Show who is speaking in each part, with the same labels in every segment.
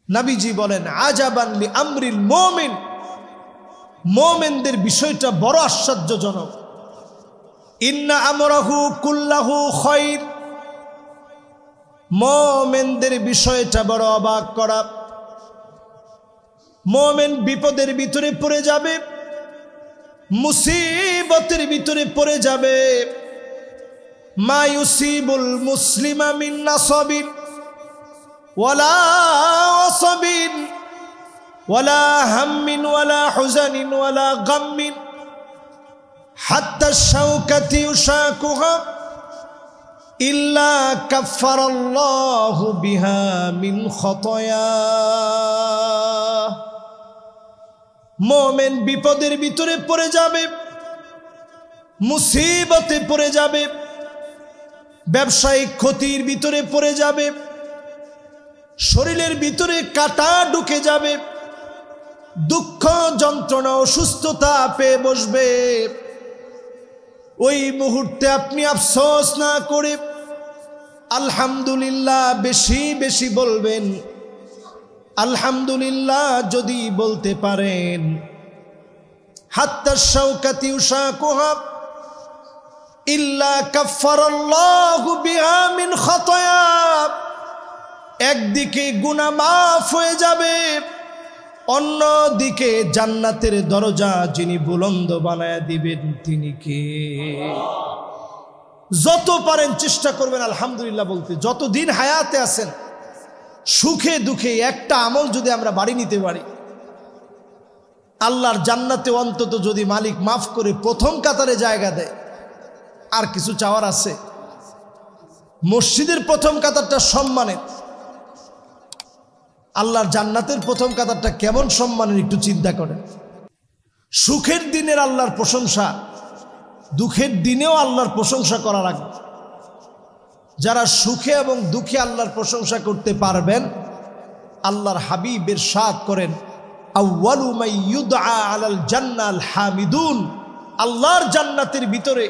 Speaker 1: নবীজি বলেন আজাবান লি আমরিল মুমিন, মুমিনদের বিষয়টা বড় আশ্চর্যজনক। ইন্না আমরাহু কুল্লাহু খায়র, মুমিনদের বিষয়টা বড় অবাক করা। মুমিন বিপদের ভিতরে পড়ে যাবে, মুসিবতের ভিতরে পড়ে যাবে। মা ইউসিবুল মুসলিমা মিন নাসাবিন ওয়ালা ওয়াসাবিন ওয়ালা হাম্মিন ওয়ালা হুজানিন ওয়ালা গাম্মিন হাত্তা শাওকাতি ইউশাকুহা ইল্লা কাফফারাল্লাহু বিহা মিন খতায়া। মুমিন বিপদের ভিতরে পড়ে যাবে, মুসিবতে পড়ে যাবে, ব্যবসায়িক ক্ষতির ভিতরে পড়ে যাবে, শরীরের ভিতরে কাঁটা ঢুকে যাবে, দুঃখ যন্ত্রণা অসুস্থতা পেয়ে বসবে। ওই মুহূর্তে আপনি আফসোস না করে আলহামদুলিল্লাহ বেশি বেশি বলবেন। আলহামদুলিল্লাহ যদি বলতে পারেন, হাত্তা শাওকাতি ইউশাকুহা ইল্লা কাফফারাল্লাহু বিহা মিন খতায়া, একদিকে গুনাহ মাফ হয়ে যাবে, অন্যদিকে জান্নাতের দরজা যিনি বুলন্দ বানায়া দিবেন তিনি কে? যত পারেন চেষ্টা করবেন আলহামদুলিল্লাহ বলতে। যতদিন হায়াতে আছেন সুখে দুঃখে একটা আমল যদি আমরা বাড়ি নিতে পারি, আল্লাহর জান্নাতে অন্তত যদি মালিক মাফ করে প্রথম কাতারে জায়গা দেয়, আর কিছু চাওয়ার আছে? মসজিদের প্রথম কাতারটা সম্মানের, আল্লাহর জান্নাতের প্রথম কাতারটা কেমন সম্মানের একটু চিন্তা করেন। সুখের দিনের আল্লাহর প্রশংসা, দুঃখের দিনেও আল্লাহর প্রশংসা করা লাগবে। যারা সুখে এবং দুঃখে আল্লাহর প্রশংসা করতে পারবেন, আল্লাহর হাবিব ইরশাদ করেন আউয়ালু মান ইউদআ আলাল জান্নাল হামিদুন, আল্লাহর জান্নাতের ভিতরে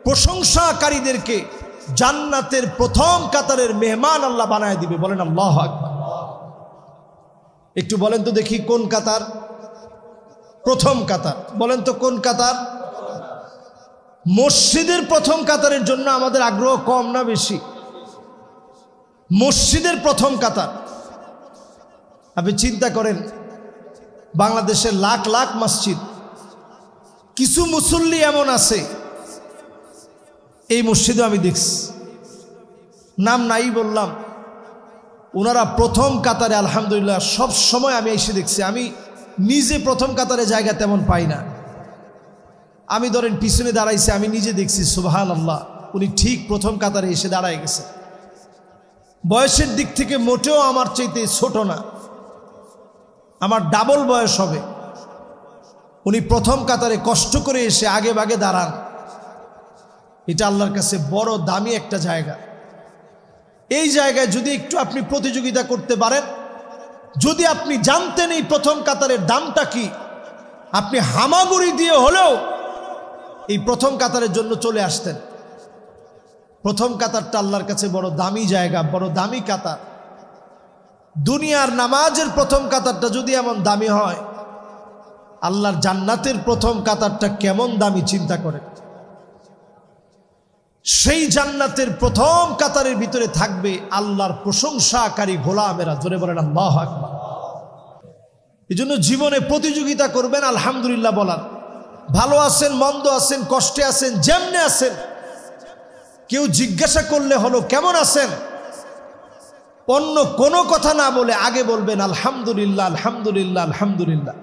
Speaker 1: প্রশংসাকারীদেরকে জান্নাতের প্রথম কাতারের মেহমান আল্লাহ বানায় দিবে। বলেন আল্লাহু আকবার। একটু বলেন তো দেখি কোন কাতার? প্রথম কাতার। বলেন তো কোন কাতার? মসজিদের প্রথম কাতারের জন্য আমাদের আগ্রহ কম না বেশি? মসজিদের প্রথম কাতার। আপনি চিন্তা করেন, বাংলাদেশের লাখ লাখ মসজিদ, কিছু মুসল্লি এমন আছে, এই মসজিদে আমি দেখছি, নাম নাই বললাম, ওনারা প্রথম কাতারে আলহামদুলিল্লাহ সব সময় আমি এসে দেখছি। আমি নিজে প্রথম কাতারে জায়গা তেমন পাই না। আমি ধরেন পিছনে দাঁড়াইছি, আমি নিজে দেখছি সুবহানাল্লাহ, উনি ঠিক প্রথম কাতারে এসে দাঁড়ায় গেছে। বয়সের দিক থেকে মোটেও আমার চাইতে ছোট না, আমার ডাবল বয়স হবে। উনি প্রথম কাতারে কষ্ট করে এসে আগে ভাগে দাঁড়ান। এটা আল্লাহর কাছে বড় দামি একটা জায়গা। এই জায়গায় যদি একটু আপনি প্রতিযোগিতা করতে পারেন, যদি আপনি জানতেন এই প্রথম কাতারের দামটা কি, আপনি হামাগুড়ি দিয়ে হলেও এই প্রথম কাতারের জন্য চলে আসতেন। প্রথম কাতারটা আল্লাহর কাছে বড় দামি জায়গা, বড় দামি কাতার। দুনিয়ার নামাজের প্রথম কাতারটা যদি এমন দামি হয়, আল্লাহর জান্নাতের প্রথম কাতারটা কেমন দামি চিন্তা করেন। সেই জান্নাতের প্রথম কাতারের ভিতরে থাকবে আল্লাহর প্রশংসাকারী গোলামেরা। জোরে বলেন আল্লাহু আকবার। এই জন্য জীবনে প্রতিযোগিতা করবেন আলহামদুলিল্লাহ বলার। ভালো আছেন, মন্দ আছেন, কষ্টে আছেন, যেমনে আছেন, কেউ জিজ্ঞাসা করলে হলো কেমন আছেন, অন্য কোনো কথা না বলে আগে বলবেন আলহামদুলিল্লাহ, আলহামদুলিল্লাহ, আলহামদুলিল্লাহ।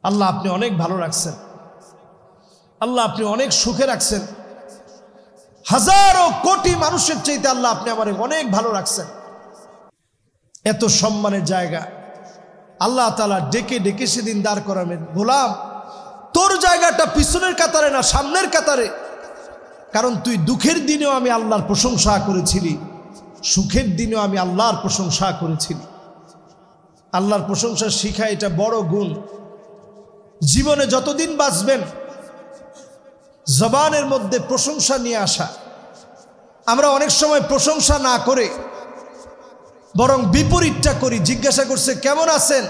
Speaker 1: আল্লাহ আপনি অনেক ভালো রাখছেন, আল্লাহ আপনি অনেক সুখে রাখছেন, হাজারো কোটি মানুষের চাইতে আল্লাহ আপনি আমার অনেক ভালো রাখছেন। এত সম্মানের জায়গা আল্লাহ তাআলা ডেকে ডেকে সেদিন দাঁড় করাবেন, গোলাম তোর জায়গাটা পিছনের কাতারে না সামনের কাতারে, কারণ তুই দুঃখের দিনেও আমি আল্লাহর প্রশংসা করেছিলি, সুখের দিনেও আমি আল্লাহর প্রশংসা করেছিলি। আল্লাহর প্রশংসা শিখা এটা বড় গুণ। জীবনে যতদিন বাঁচবেন জবানের মধ্যে প্রশংসা নিয়ে আসা। আমরা অনেক সময় প্রশংসা না করে বরং বিপরীতটা করি। জিজ্ঞাসা করছে কেমন আছেন,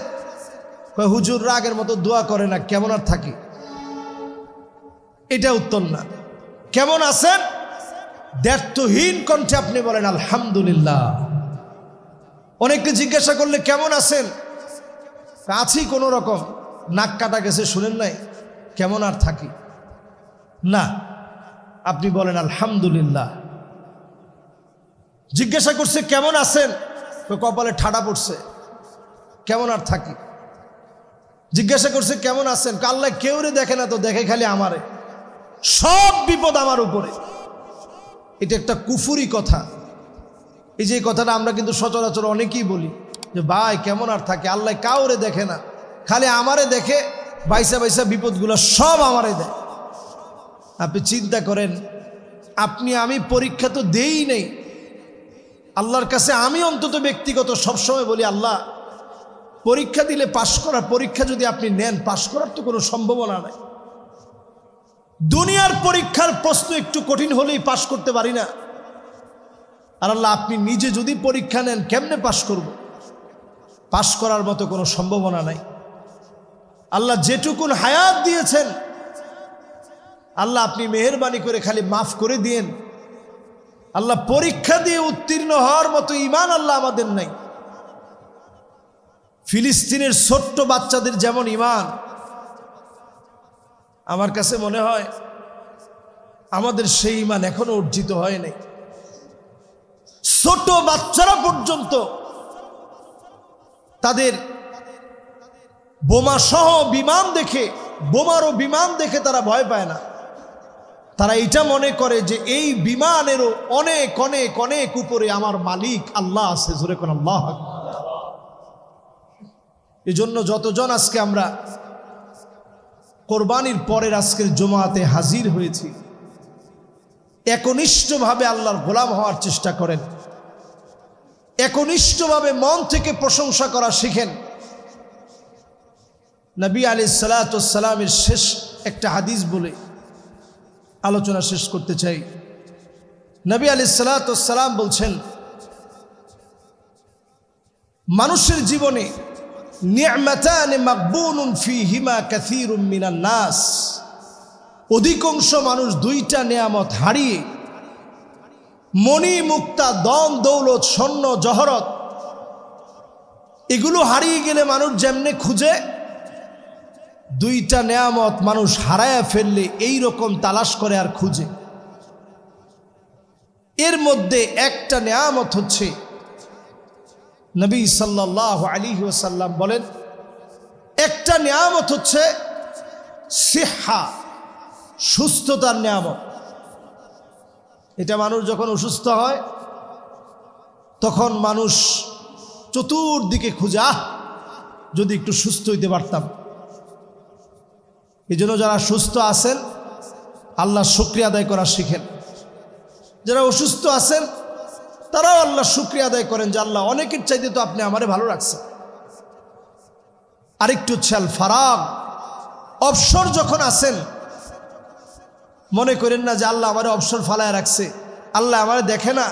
Speaker 1: কয় হুজুর রাগের মতো দোয়া করে না, কেমন আর থাকি। এটা উত্তর না। কেমন আছেন দ্ব্যর্থহীন কণ্ঠে আপনি বলেন আলহামদুলিল্লাহ। অনেককে জিজ্ঞাসা করলে কেমন আছেন, আছি কোনো রকম, নাক কাটা গেছে শুনেন নাই, কেমন আর থাকি না, আপনি বলেন আলহামদুলিল্লাহ। জিজ্ঞাসা করছে কেমন আছেন, তো কপালে ঠাডা পড়ছে, কেমন আর থাকি। জিজ্ঞাসা করছে কেমন আছেন, আল্লাহ কেউ রে দেখে না তো, দেখে খালি আমারে, সব বিপদ আমার উপরে। এটা একটা কুফুরি কথা। এই যে কথাটা আমরা কিন্তু সচরাচর অনেকেই বলি যে ভাই কেমন আর থাকে, আল্লাহ কাউরে দেখে না, খালি আমারে দেখে, বাইসা বাইসা বিপদগুলো সব আমারে দেয়। আপনি চিন্তা করেন, আপনি আমি পরীক্ষা তো দেই নেই আল্লাহর কাছে। আমি অন্তত ব্যক্তিগত সবসময় বলি আল্লাহ পরীক্ষা দিলে পাশ করা, পরীক্ষা যদি আপনি নেন পাশ করার তো কোনো সম্ভাবনা নাই। দুনিয়ার পরীক্ষার প্রশ্ন একটু কঠিন হলেই পাশ করতে পারি না, আর আল্লাহ আপনি নিজে যদি পরীক্ষা নেন কেমনে পাশ করব? পাশ করার মতো কোনো সম্ভাবনা নাই। আল্লাহ যেটুকুন হায়াত দিয়েছেন আল্লাহ আপনি মেহেরবানি করে খালি মাফ করে দিয়েন। আল্লাহ পরীক্ষা দিয়ে উত্তীর্ণ হওয়ার মতো ঈমান আল্লাহ আমাদের নাই। ফিলিস্তিনের ছোট্ট বাচ্চাদের যেমন ঈমান, আমার কাছে মনে হয় আমাদের সেই ঈমান এখনো অর্জিত হয় নাই। ছোট বাচ্চারা পর্যন্ত তাদের বোমা সহ বিমান দেখে, বোমারও বিমান দেখে তারা ভয় পায় না। তারা এটা মনে করে যে এই বিমানেরও অনেক অনেক অনেক উপরে আমার মালিক আল্লাহ আছে। জোরে কোন আল্লাহ। এই জন্য যতজন আজকে আমরা কোরবানির পরের আজকের জুমাতে হাজির হয়েছি, একনিষ্ঠভাবে আল্লাহর গোলাম হওয়ার চেষ্টা করেন, একনিষ্ঠভাবে মন থেকে প্রশংসা করা শিখেন। নবী আলাইহিস সালাতু ওয়াস সালামের শেষ একটা হাদিস বলে আলোচনা শেষ করতে চাই। নবী আলাইহিস সালাতু ওয়াস সালাম বলছেন, মানুষের জীবনে নি'মাতান মাকবুনুন ফীহিমা কাসীরুম মিনান নাস, অধিকাংশ মানুষ দুইটা নেয়ামত হারিয়ে, মণি মুক্তা দন দৌলত স্বর্ণ জহরত, এগুলো হারিয়ে গেলে মানুষ যেমনে খুঁজে, দুইটা নেয়ামত মানুষ হারায়া ফেললে এই রকম তালাশ করে আর খুঁজে। এর মধ্যে একটা নেয়ামত হচ্ছে, নবী সাল্লাল্লাহু আলাইহি ওয়াসাল্লাম বলেন, একটা নেয়ামত হচ্ছে সিহা, সুস্থতার নেয়ামত। এটা মানুষ যখন অসুস্থ হয় তখন মানুষ চতুর্দিকে খুঁজে, যদি একটু সুস্থ হইতে পারতাম। এই জন্য যারা সুস্থ আছেন আল্লাহ শুকরিয়া আদায় করা শিখেন, যারা অসুস্থ আছেন তারাও আল্লাহ শুকরিয়া আদায় করেন যে আল্লাহ অনেকের চাইতে তো আপনি আমারে ভালো রাখছেন। আরেকটু হচ্ছে আল ফারাগ, অবসর যখন আছেন মনে করেন না যে আল্লাহ আমারে অবসর ফালায় রাখছে, আল্লাহ আমারে দেখে না,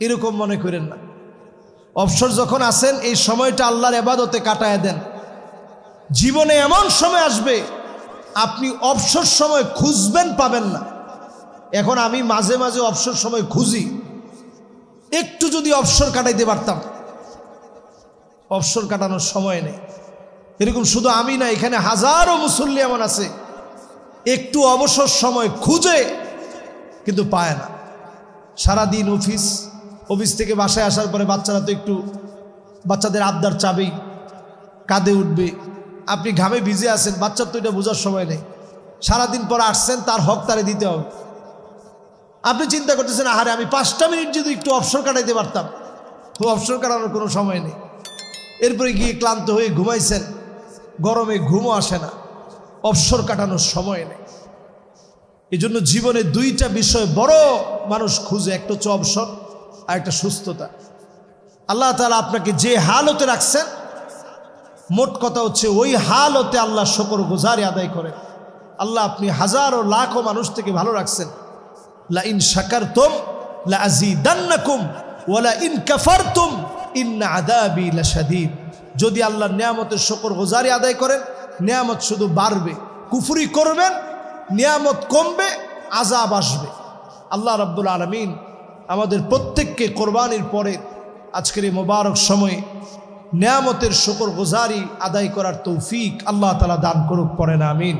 Speaker 1: এরকম মনে করেন না। অবসর যখন আছেন এই সময়টা আল্লাহর ইবাদতে কাটায় দেন। জীবনে এমন সময় আসবে আপনি অবসর সময় খুঁজবেন পাবেন না। এখন আমি মাঝে মাঝে অবসর সময় খুঁজি, একটু যদি অবসর কাটাইতে পারতাম, অবসর কাটানোর সময় নেই। এরকম শুধু আমি না, এখানে হাজারো মুসল্লি এমন আছে একটু অবসর সময় খুঁজে কিন্তু পায় না। সারাদিন অফিস থেকে বাসায় আসার পরে বাচ্চারা তো একটু, বাচ্চাদের আবদার চাবেই, কাঁদে উঠবে, আপনি ঘামে ভিজে আছেন, বাচ্চার তো এটা বোঝার সময় নেই। সারাদিন পর আসছেন, তার হক তারে দিতে হবে। আপনি চিন্তা করতেছেন আহারে আমি 5টা মিনিট যদি একটু অবসর কাটাইতে পারতাম, তো অবসর কাটানোর কোনো সময় নেই। এরপরে গিয়ে ক্লান্ত হয়ে ঘুমাইছেন, গরমে ঘুমও আসে না, অবসর কাটানোর সময় নেই। এই জন্য জীবনে দুইটা বিষয় বড় মানুষ খুঁজে, একটা হচ্ছে অবসর আর একটা সুস্থতা। আল্লাহ তাআলা আপনাকে যে হালতে রাখছেন, মোট কথা হচ্ছে ওই হালতে আল্লাহ শুকর গুজারি আদায় করেন। আল্লাহ আপনি হাজারো লাখো মানুষ থেকে ভালো রাখছেন। লা ইন শাকারতুম লা আযীদান্নাকুম ওয়ালা ইন কাফারতুম ইন্না আযাবি লাশাদীদ। যদি আল্লাহর নিয়ামতের শুকরগুজারি আদায় করেন, নিয়ামত শুধু বাড়বে। কুফরি করবেন, নিয়ামত কমবে, আযাব আসবে। আল্লাহ রাব্বুল আলামিন আমাদের প্রত্যেককে কোরবানির পরে আজকের এই মোবারক সময়ে নিয়ামতের শুকরগুজারি আদায় করার তৌফিক আল্লাহ তাআলা দান করুক, পড়েন আমিন।